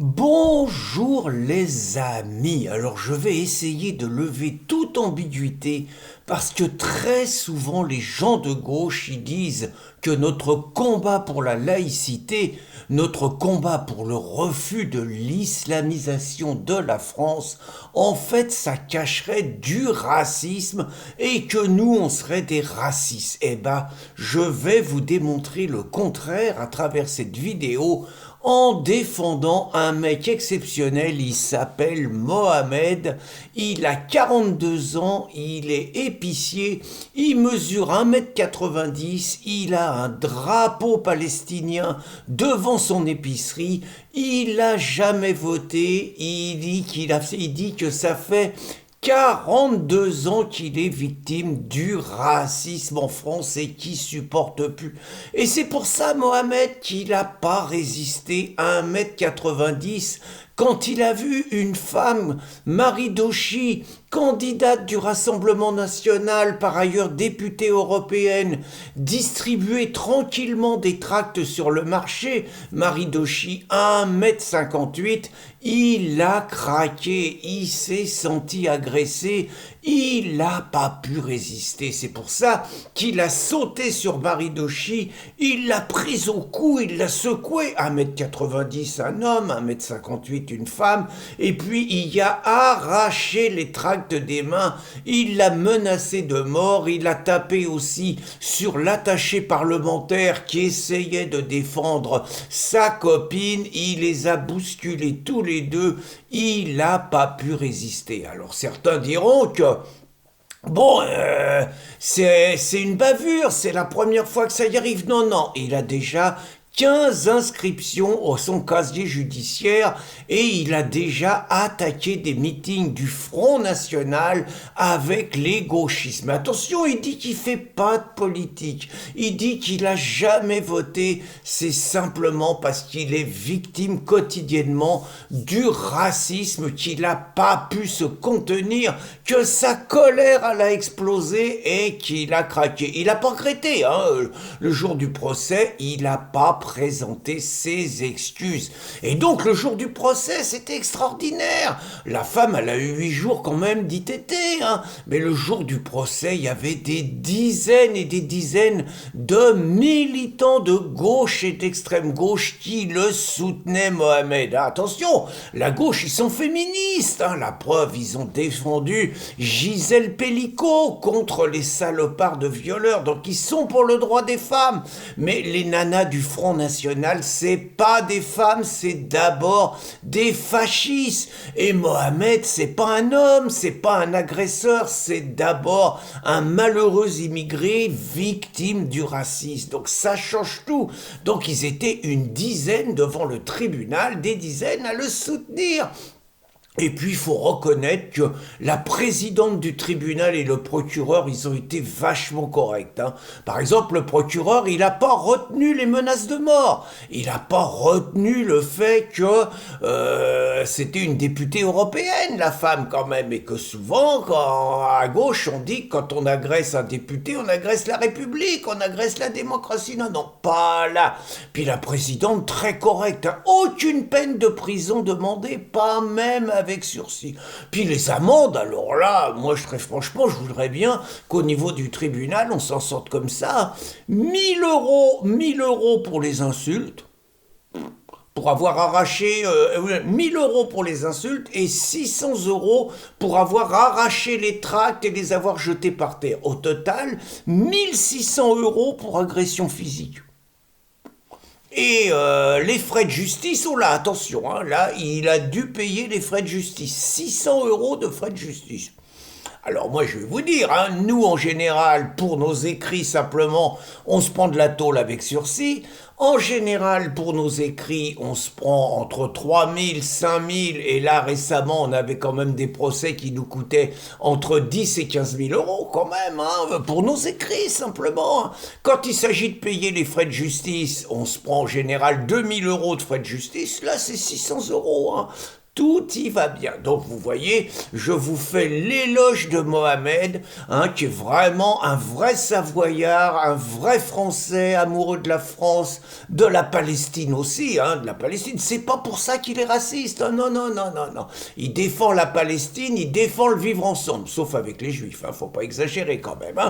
Bonjour les amis, alors je vais essayer de lever toute ambiguïté parce que très souvent les gens de gauche ils disent que notre combat pour la laïcité, notre combat pour le refus de l'islamisation de la France, en fait ça cacherait du racisme et que nous on serait des racistes. Eh ben je vais vous démontrer le contraire à travers cette vidéo en défendant un mec exceptionnel. Il s'appelle Mohamed, il a 42 ans, il est épicier, il mesure 1,90 m, il a un drapeau palestinien devant son épicerie, il a jamais voté, il dit que ça fait 42 ans qu'il est victime du racisme en France et qu'il supporte plus. Et c'est pour ça, Mohamed, qu'il n'a pas résisté à 1,90 m quand il a vu une femme, Marie Doshi, candidate du Rassemblement national, par ailleurs députée européenne, distribuer tranquillement des tracts sur le marché. Marie Doshi, 1,58 m, il a craqué, il s'est senti agressé, il n'a pas pu résister. C'est pour ça qu'il a sauté sur Marie Doshi, il l'a prise au cou, il l'a secoué. 1,90 m un homme, 1,58 m une femme, et puis il a arraché les tracts des mains, il l'a menacé de mort, il a tapé aussi sur l'attaché parlementaire qui essayait de défendre sa copine, il les a bousculés tous les deux, il n'a pas pu résister. Alors certains diront que bon, c'est une bavure, c'est la première fois que ça y arrive. Non, non, il a déjà 15 inscriptions au son casier judiciaire et il a déjà attaqué des meetings du Front National avec les gauchistes. Mais attention, il dit qu'il fait pas de politique, il dit qu'il a jamais voté, c'est simplement parce qu'il est victime quotidiennement du racisme, qu'il n'a pas pu se contenir, que sa colère a explosé et qu'il a craqué. Il n'a pas regretté, hein. Le jour du procès, il n'a pas présenter ses excuses. Et donc le jour du procès, c'était extraordinaire. La femme, elle a eu 8 jours quand même d'ITT, hein. Mais le jour du procès, il y avait des dizaines et des dizaines de militants de gauche et d'extrême gauche qui le soutenaient, Mohamed. Attention, la gauche, ils sont féministes, hein. La preuve, ils ont défendu Gisèle Pellicot contre les salopards de violeurs. Donc ils sont pour le droit des femmes. Mais les nanas du Front National, c'est pas des femmes, c'est d'abord des fascistes. Et Mohamed, c'est pas un homme, c'est pas un agresseur, c'est d'abord un malheureux immigré victime du racisme. Donc ça change tout. Donc ils étaient une dizaine devant le tribunal, des dizaines à le soutenir. Et puis, il faut reconnaître que la présidente du tribunal et le procureur, ils ont été vachement corrects, hein. Par exemple, le procureur, il n'a pas retenu les menaces de mort. Il n'a pas retenu le fait que c'était une députée européenne, la femme, quand même. Et que souvent, à gauche, on dit que quand on agresse un député, on agresse la République, on agresse la démocratie. Non, non, pas là. Puis la présidente, très correcte, hein. Aucune peine de prison demandée, pas même avec sursis. Puis les amendes, alors là, moi je voudrais bien qu'au niveau du tribunal, on s'en sorte comme ça. 1 000 € pour les insultes, pour avoir arraché 1 000 € pour les insultes et 600 € pour avoir arraché les tracts et les avoir jetés par terre. Au total, 1 600 € pour agression physique. Et les frais de justice, oh là, attention, hein, là, il a dû payer les frais de justice. 600 € de frais de justice. Alors moi, je vais vous dire, hein, nous, en général, pour nos écrits, simplement, on se prend de la tôle avec sursis. En général, pour nos écrits, on se prend entre 3 000, 5 000, et là, récemment, on avait quand même des procès qui nous coûtaient entre 10 et 15 000 € quand même, hein, pour nos écrits, simplement. Quand il s'agit de payer les frais de justice, on se prend en général 2 000 € de frais de justice, là, c'est 600 €, hein. tout y va bien. Donc vous voyez, je vous fais l'éloge de Mohamed, qui est vraiment un vrai Savoyard, un vrai Français, amoureux de la France, de la Palestine aussi, de la Palestine. C'est pas pour ça qu'il est raciste. Non, non, non, non, non. Il défend la Palestine, il défend le vivre ensemble, sauf avec les Juifs, faut pas exagérer quand même.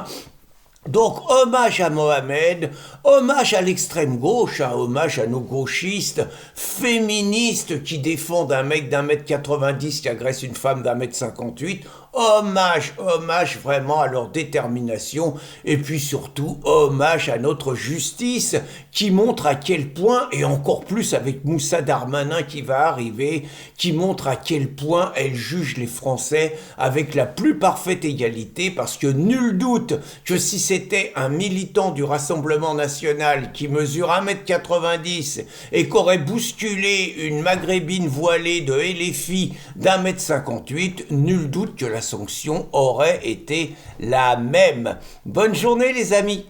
Donc, hommage à Mohamed, hommage à l'extrême gauche, hommage à nos gauchistes, féministes qui défendent un mec d'1,90 m qui agresse une femme d'1,58 m. Hommage vraiment à leur détermination, et puis surtout hommage à notre justice qui montre à quel point, et encore plus avec Moussa Darmanin qui va arriver, qui montre à quel point elle juge les Français avec la plus parfaite égalité, parce que nul doute que si c'était un militant du Rassemblement national qui mesure 1,90 m et qu'aurait bousculé une maghrébine voilée de LFI d'1,58 m, nul doute que la sanction aurait été la même. Bonne journée les amis.